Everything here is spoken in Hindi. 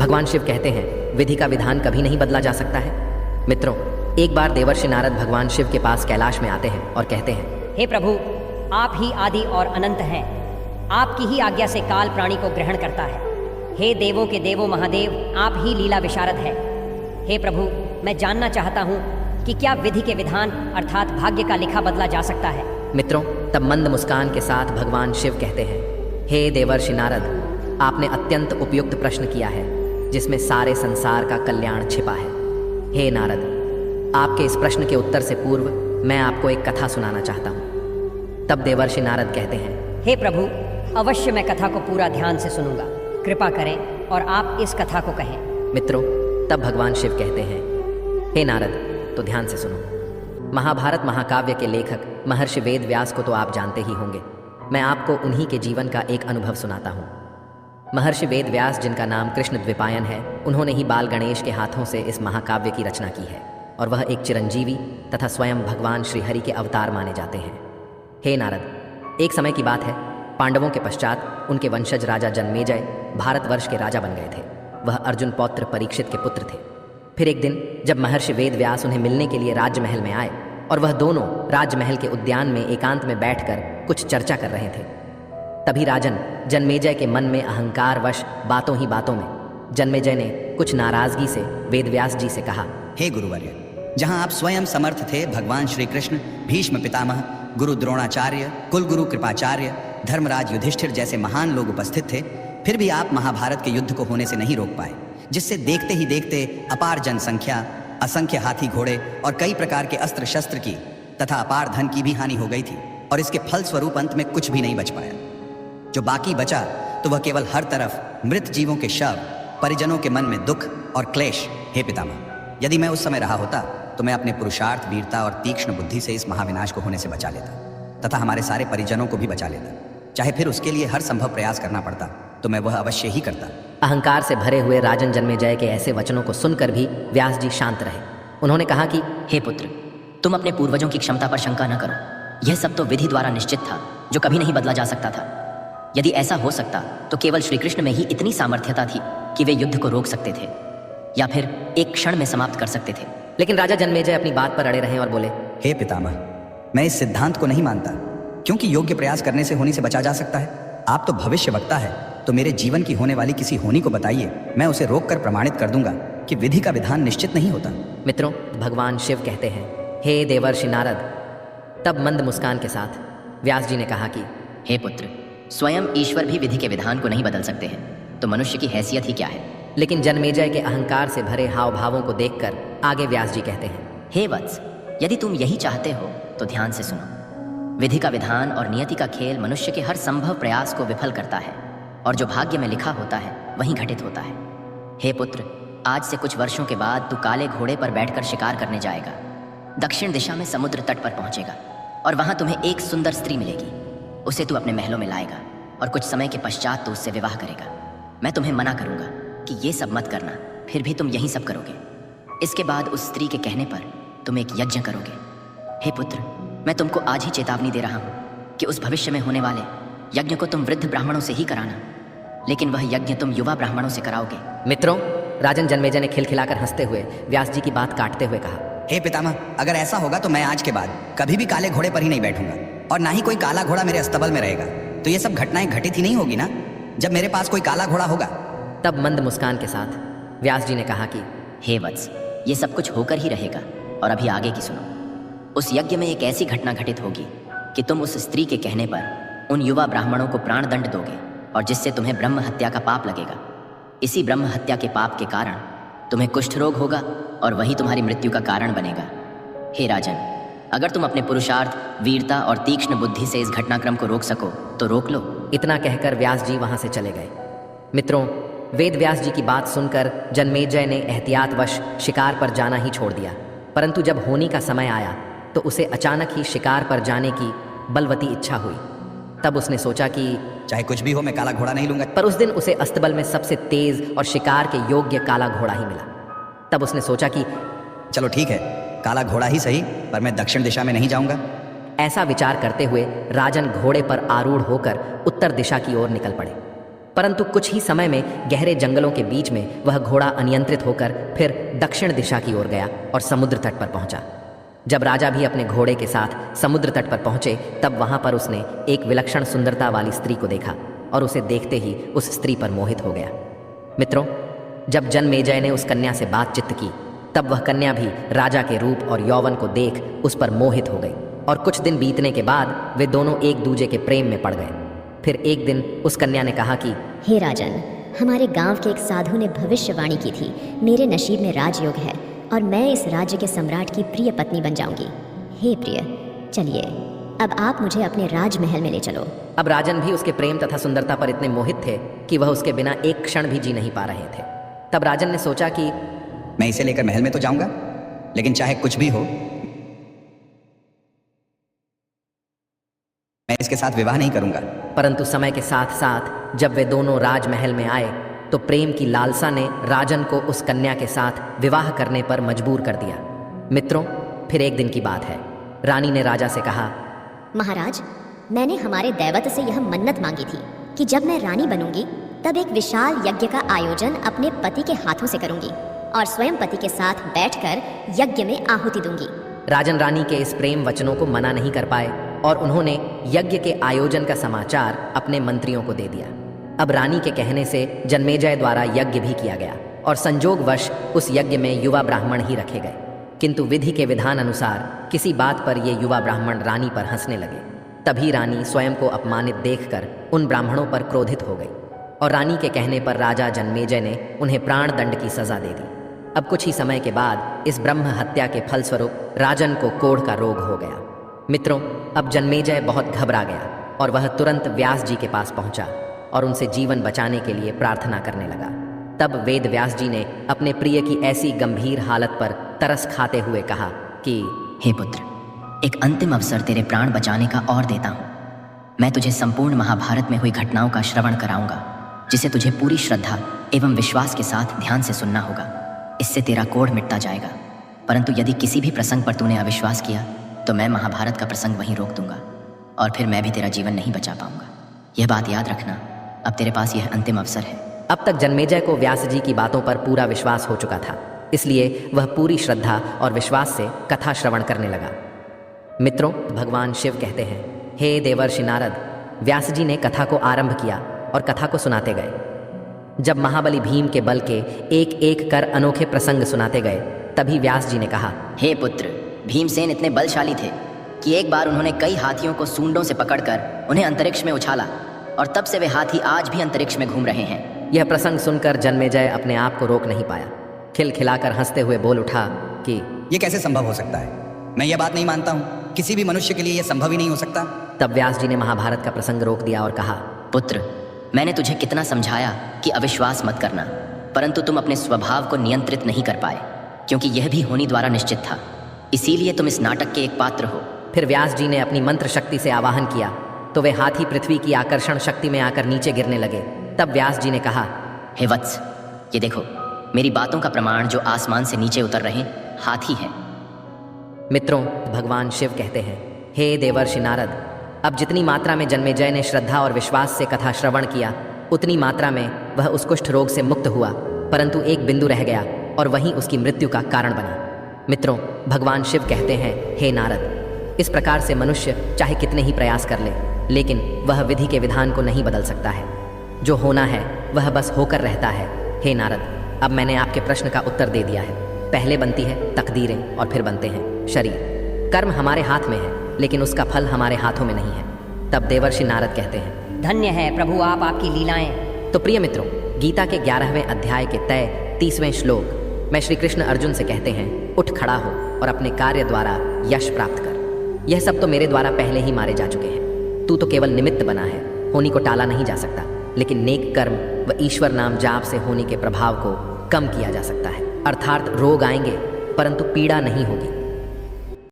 भगवान शिव कहते हैं, विधि का विधान कभी नहीं बदला जा सकता है। मित्रों, एक बार देवर्षि नारद भगवान शिव के पास कैलाश में आते हैं और कहते हैं, हे प्रभु, आप ही आदि और अनंत हैं। आपकी ही आज्ञा से काल प्राणी को ग्रहण करता है। हे देवों के देवो महादेव, आप ही लीला विशारद है। हे प्रभु, मैं जानना चाहता हूँ कि क्या विधि के विधान अर्थात भाग्य का लिखा बदला जा सकता है। मित्रों, तब मंद मुस्कान के साथ भगवान शिव कहते हैं, हे देवर्षि नारद, आपने अत्यंत उपयुक्त प्रश्न किया है जिसमें सारे संसार का कल्याण छिपा है। हे नारद, आपके इस प्रश्न के उत्तर से पूर्व मैं आपको एक कथा सुनाना चाहता हूँ। तब देवर्षि नारद कहते हैं, हे प्रभु, अवश्य मैं कथा को पूरा ध्यान से सुनूंगा। कृपा करें और आप इस कथा को कहें। मित्रों, तब भगवान शिव कहते हैं, हे नारद, तो ध्यान से सुनो। महाभारत महाकाव्य के लेखक महर्षि वेद व्यास को तो आप जानते ही होंगे। मैं आपको उन्हीं के जीवन का एक अनुभव सुनाता हूँ। महर्षि वेद व्यास, जिनका नाम कृष्ण द्विपायन है, उन्होंने ही बाल गणेश के हाथों से इस महाकाव्य की रचना की है और वह एक चिरंजीवी तथा स्वयं भगवान श्रीहरि के अवतार माने जाते हैं। हे नारद, एक समय की बात है, पांडवों के पश्चात उनके वंशज राजा जन्मेजय भारतवर्ष के राजा बन गए थे। वह अर्जुन पौत्र परीक्षित के पुत्र थे। फिर एक दिन जब महर्षि वेद व्यास उन्हें मिलने के लिए राजमहल में आए और वह दोनों राजमहल के उद्यान में एकांत में बैठकर कुछ चर्चा कर रहे थे, तभी राजन जन्मेजय के मन में अहंकारवश बातों ही बातों में जन्मेजय ने कुछ नाराजगी से वेदव्यास जी से कहा, हे गुरुवर्य, जहां आप स्वयं समर्थ थे, भगवान श्री कृष्ण, भीष्म पितामह, गुरु द्रोणाचार्य, कुलगुरु कृपाचार्य, धर्मराज युधिष्ठिर जैसे महान लोग उपस्थित थे, फिर भी आप महाभारत के युद्ध को होने से नहीं रोक पाए, जिससे देखते ही देखते अपार जनसंख्या, असंख्य हाथी घोड़े और कई प्रकार के अस्त्र शस्त्र की तथा अपार धन की भी हानि हो गई थी और इसके फल स्वरूप अंत में कुछ भी नहीं बच पाया। जो बाकी बचा तो वह केवल हर तरफ मृत जीवों के शव, परिजनों के मन में दुख और क्लेश। हे पितामह, यदि मैं उस समय रहा होता तो मैं अपने पुरुषार्थ, वीरता और तीक्ष्ण बुद्धि से इस महाविनाश को होने से बचा लेता तथा हमारे सारे परिजनों को भी बचा लेता। चाहे फिर उसके लिए हर संभव प्रयास करना पड़ता तो मैं वह अवश्य ही करता। अहंकार से भरे हुए राजन जन्मेजय के ऐसे वचनों को सुनकर भी व्यास जी शांत रहे। उन्होंने कहा कि हे पुत्र, तुम अपने पूर्वजों की क्षमता पर शंका न करो। यह सब तो विधि द्वारा निश्चित था, जो कभी नहीं बदला जा सकता था। यदि ऐसा हो सकता तो केवल श्री कृष्ण में ही इतनी सामर्थ्यता थी कि वे युद्ध को रोक सकते थे या फिर एक क्षण में समाप्त कर सकते थे। लेकिन राजा जन्मेजय अपनी बात पर अड़े रहे और बोले, हे पितामह, मैं इस सिद्धांत को नहीं मानता, क्योंकि योग्य प्रयास करने से होनी से बचा जा सकता है। आप तो भविष्य वक्ता है, तो मेरे जीवन की होने वाली किसी होनी को बताइए, मैं उसे रोककर प्रमाणित कर दूंगा कि विधि का विधान निश्चित नहीं होता। मित्रों, भगवान शिव कहते हैं, हे देवर्षि नारद। तब मंद मुस्कान के साथ व्यास जी ने कहा कि हे पुत्र, स्वयं ईश्वर भी विधि के विधान को नहीं बदल सकते हैं, तो मनुष्य की हैसियत ही क्या है। लेकिन जन्मेजय के अहंकार से भरे हाव भावों को देखकर आगे व्यास जी कहते हैं, हे वत्स, यदि तुम यही चाहते हो तो ध्यान से सुनो। विधि का विधान और नियति का खेल मनुष्य के हर संभव प्रयास को विफल करता है और जो भाग्य में लिखा होता है वही घटित होता है। हे पुत्र, आज से कुछ वर्षों के बाद तू काले घोड़े पर बैठकर शिकार करने जाएगा। दक्षिण दिशा में समुद्र तट पर पहुंचेगा और वहां तुम्हें एक सुंदर स्त्री मिलेगी। उसे तू अपने महलों में लाएगा और कुछ समय के पश्चात तू उससे विवाह करेगा। मैं तुम्हें मना करूंगा कि ये सब मत करना, फिर भी तुम यही सब करोगे। इसके बाद उस स्त्री के कहने पर तुम एक यज्ञ करोगे। हे पुत्र, मैं तुमको आज ही चेतावनी दे रहा हूं कि उस भविष्य में होने वाले यज्ञ को तुम वृद्ध ब्राह्मणों से ही कराना, लेकिन वह यज्ञ तुम युवा ब्राह्मणों से कराओगे। मित्रों, राजन जन्मेजय ने खिलखिलाकर हंसते हुए व्यास जी की बात काटते हुए कहा, हे पितामह, अगर ऐसा होगा तो मैं आज के बाद कभी भी काले घोड़े पर ही नहीं बैठूंगा और ना ही कोई काला घोड़ा मेरे अस्तबल में रहेगा। तो ये सब घटनाएं घटित ही नहीं होगी ना, जब मेरे पास कोई काला घोड़ा होगा। तब मंद मुस्कान के साथ व्यास जी ने कहा कि हे वत्स, ये सब कुछ होकर ही रहेगा और अभी आगे की सुनो। उस यज्ञ में एक ऐसी घटना घटित होगी कि तुम उस स्त्री के कहने पर उन युवा ब्राह्मणों को प्राण दंड दोगे और जिससे तुम्हें ब्रह्म हत्या का पाप लगेगा। इसी ब्रह्म हत्या के पाप के कारण तुम्हें कुष्ठ रोग होगा और वही तुम्हारी मृत्यु का कारण बनेगा। हे राजन, अगर तुम अपने पुरुषार्थ, वीरता और तीक्ष्ण बुद्धि से इस घटनाक्रम को रोक सको तो रोक लो। इतना कहकर व्यास जी वहां से चले गए। मित्रों, वेद व्यास जी की बात सुनकर जन्मेजय ने एहतियातवश शिकार पर जाना ही छोड़ दिया, परंतु जब होनी का समय आया तो उसे अचानक ही शिकार पर जाने की बलवती इच्छा हुई। तब उसने सोचा कि चाहे कुछ भी हो, मैं काला घोड़ा नहीं लूंगा। पर उस दिन उसे अस्तबल में सबसे तेज और शिकार के योग्य काला घोड़ा ही मिला। तब उसने सोचा कि चलो ठीक है, काला घोड़ा ही सही, पर मैं दक्षिण दिशा में नहीं जाऊंगा। ऐसा विचार करते हुए राजन घोड़े पर आरूढ़ होकर उत्तर दिशा की ओर निकल पड़े। परंतु कुछ ही समय में गहरे जंगलों के बीच में वह घोड़ा अनियंत्रित होकर फिर दक्षिण दिशा की ओर गया और समुद्र तट पर पहुंचा। जब राजा भी अपने घोड़े के साथ समुद्र तट पर पहुंचे तब वहां पर उसने एक विलक्षण सुंदरता वाली स्त्री को देखा और उसे देखते ही उस स्त्री पर मोहित हो गया। मित्रों, जब जन्मेजय ने उस कन्या से बातचीत की तब वह कन्या भी राजा के रूप और यौवन को देख उस पर मोहित हो गई और कुछ दिन बीतने के बाद वे दोनों एक दूजे के प्रेम में पड़ गए। फिर एक दिन उस कन्या ने कहा कि हे राजन, हमारे गांव के एक साधु ने भविष्यवाणी की थी, मेरे नसीब में राजयोग है और मैं इस राज्य के सम्राट की प्रिय पत्नी बन जाऊंगी। हे प्रिय, चलिए अब आप मुझे अपने राजमहल में ले चलो। अब राजन भी उसके प्रेम तथा सुंदरता पर इतने मोहित थे कि वह उसके बिना एक क्षण भी जी नहीं पा रहे थे। तब राजन ने सोचा कि मैं इसे लेकर महल में तो जाऊंगा, लेकिन चाहे कुछ भी हो मैं इसके साथ विवाह नहीं करूंगा। परंतु समय के साथ साथ जब वे दोनों राजमहल में आए तो प्रेम की लालसा ने राजन को उस कन्या के साथ विवाह करने पर मजबूर कर दिया। मित्रों, फिर एक दिन की बात है। रानी ने राजा से कहा, महाराज, मैंने हमारे दैवत से यह मन्नत मांगी थी कि जब मैं रानी बनूंगी तब एक विशाल यज्ञ का आयोजन अपने पति के हाथों से करूंगी और स्वयं पति के साथ बैठकर यज्ञ में आहुति दूंगी। राजन रानी के इस प्रेम वचनों को मना नहीं कर पाए और उन्होंने यज्ञ के आयोजन का समाचार अपने मंत्रियों को दे दिया। अब रानी के कहने से जन्मेजय द्वारा यज्ञ भी किया गया और संजोगवश उस यज्ञ में युवा ब्राह्मण ही रखे गए, किंतु विधि के विधान अनुसार किसी बात पर ये युवा ब्राह्मण रानी पर हंसने लगे। तभी रानी स्वयं को अपमानित देखकर उन ब्राह्मणों पर क्रोधित हो गई और रानी के कहने पर राजा जन्मेजय ने उन्हें प्राण दंड की सजा दे दी। अब कुछ ही समय के बाद इस ब्रह्म हत्या के फलस्वरूप राजन को कोढ़ का रोग हो गया। मित्रों, अब जन्मेजय बहुत घबरा गया और वह तुरंत व्यास जी के पास पहुंचा और उनसे जीवन बचाने के लिए प्रार्थना करने लगा। तब वेद व्यास जी ने अपने प्रिय की ऐसी गंभीर हालत पर तरस खाते हुए कहा कि हे पुत्र, एक अंतिम अवसर तेरे प्राण बचाने का और देता हूँ। मैं तुझे संपूर्ण महाभारत में हुई घटनाओं का श्रवण कराऊंगा, जिसे तुझे पूरी श्रद्धा एवं विश्वास के साथ ध्यान से सुनना होगा। इससे तेरा कोढ़ मिटता जाएगा। परंतु यदि किसी भी प्रसंग पर तूने अविश्वास किया तो मैं महाभारत का प्रसंग वहीं रोक दूंगा और फिर मैं भी तेरा जीवन नहीं बचा पाऊंगा। यह बात याद रखना, अब तेरे पास यह अंतिम अवसर है। अब तक जन्मेजय को व्यास जी की बातों पर पूरा विश्वास हो चुका था, इसलिए वह पूरी श्रद्धा और विश्वास से कथा श्रवण करने लगा। मित्रों, भगवान शिव कहते हैं, हे देवर्षि नारद, व्यास जी ने कथा को आरंभ किया और कथा को सुनाते गए। जब महाबली भीम के बल के एक एक कर अनोखे प्रसंग सुनाते गए तभी व्यास जी ने कहा, हे पुत्र, भीमसेन इतने बलशाली थे कि एक बार उन्होंने कई हाथियों को सूंडों से पकड़कर उन्हें अंतरिक्ष में उछाला और तब से वे हाथी आज भी अंतरिक्ष में घूम रहे हैं। यह प्रसंग सुनकर जन्मेजय अपने आप को रोक नहीं पाया। खिलखिलाकर हंसते हुए बोल उठा कि ये कैसे संभव हो सकता है? मैं ये बात नहीं मानता हूँ। किसी भी मनुष्य के लिए यह संभव ही नहीं हो सकता। तब व्यास जी ने महाभारत का प्रसंग रोक दिया और कहा, पुत्र, मैंने तुझे कितना समझाया कि अविश्वास मत करना, परंतु तुम अपने स्वभाव को नियंत्रित नहीं कर पाए, क्योंकि यह भी होनी द्वारा निश्चित था। इसीलिए तुम इस नाटक के एक पात्र हो। फिर व्यास जी ने अपनी मंत्र शक्ति से आवाहन किया तो वे हाथी पृथ्वी की आकर्षण शक्ति में आकर नीचे गिरने लगे। तब व्यास जी ने कहा, हे वत्स, ये देखो, मेरी बातों का प्रमाण जो आसमान से नीचे उतर रहे हाथी हैं। मित्रों, भगवान शिव कहते हैं, हे देवर्षि नारद, अब जितनी मात्रा में जन्मेजय ने श्रद्धा और विश्वास से कथा श्रवण किया उतनी मात्रा में वह उस कुष्ठ रोग से मुक्त हुआ, परंतु एक बिंदु रह गया और वहीं उसकी मृत्यु का कारण बना। मित्रों, भगवान शिव कहते हैं, हे नारद, इस प्रकार से मनुष्य चाहे कितने ही प्रयास कर ले, लेकिन वह विधि के विधान को नहीं बदल सकता है। जो होना है वह बस होकर रहता है। हे नारद, अब मैंने आपके प्रश्न का उत्तर दे दिया है। पहले बनती है तकदीरें और फिर बनते हैं शरीर। कर्म हमारे हाथ में है, लेकिन उसका फल हमारे हाथों में नहीं है। तब देवर्षि नारद कहते हैं, धन्य है प्रभु आप, आपकी लीलाएं। तो प्रिय मित्रों, गीता के 11वें अध्याय के तय 30वें श्लोक में श्री कृष्ण अर्जुन से कहते हैं, उठ खड़ा हो और अपने कार्य द्वारा यश प्राप्त कर। यह सब तो मेरे द्वारा पहले ही मारे जा चुके हैं। तू तो केवल निमित्त बना है, होनी को टाला नहीं जा सकता, लेकिन नेक कर्म व ईश्वर नाम जाप से होने के प्रभाव को कम किया जा सकता है। अर्थात रोग आएंगे परंतु पीड़ा नहीं होगी।